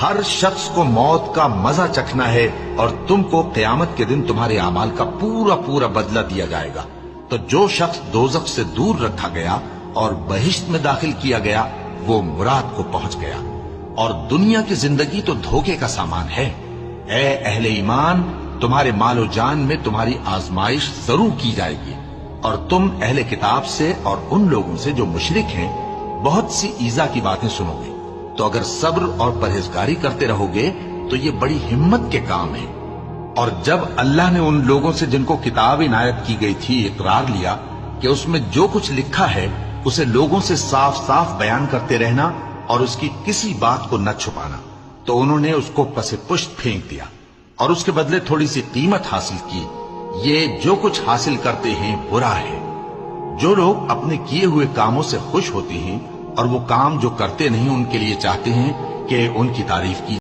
ہر شخص کو موت کا مزہ چکھنا ہے اور تم کو قیامت کے دن تمہارے اعمال کا پورا پورا بدلہ دیا جائے گا۔ تو جو شخص دوزخ سے دور رکھا گیا اور بہشت میں داخل کیا گیا وہ مراد کو پہنچ گیا، اور دنیا کی زندگی تو دھوکے کا سامان ہے۔ اے اہل ایمان، تمہارے مال و جان میں تمہاری آزمائش ضرور کی جائے گی، اور تم اہل کتاب سے اور ان لوگوں سے جو مشرک ہیں بہت سی ایذا کی باتیں سنو گے۔ تو اگر صبر اور پرہیزگاری کرتے رہو گے تو یہ بڑی ہمت کے کام ہے۔ اور جب اللہ نے ان لوگوں سے جن کو کتاب عنایت کی گئی تھی اقرار لیا کہ اس میں جو کچھ لکھا ہے اسے لوگوں سے صاف صاف بیان کرتے رہنا اور اس کی کسی بات کو نہ چھپانا، تو انہوں نے اس کو پس پشت پھینک دیا اور اس کے بدلے تھوڑی سی قیمت حاصل کی۔ یہ جو کچھ حاصل کرتے ہیں برا ہے۔ جو لوگ اپنے کیے ہوئے کاموں سے خوش ہوتے ہیں اور وہ کام جو کرتے نہیں ان کے لیے چاہتے ہیں کہ ان کی تعریف کی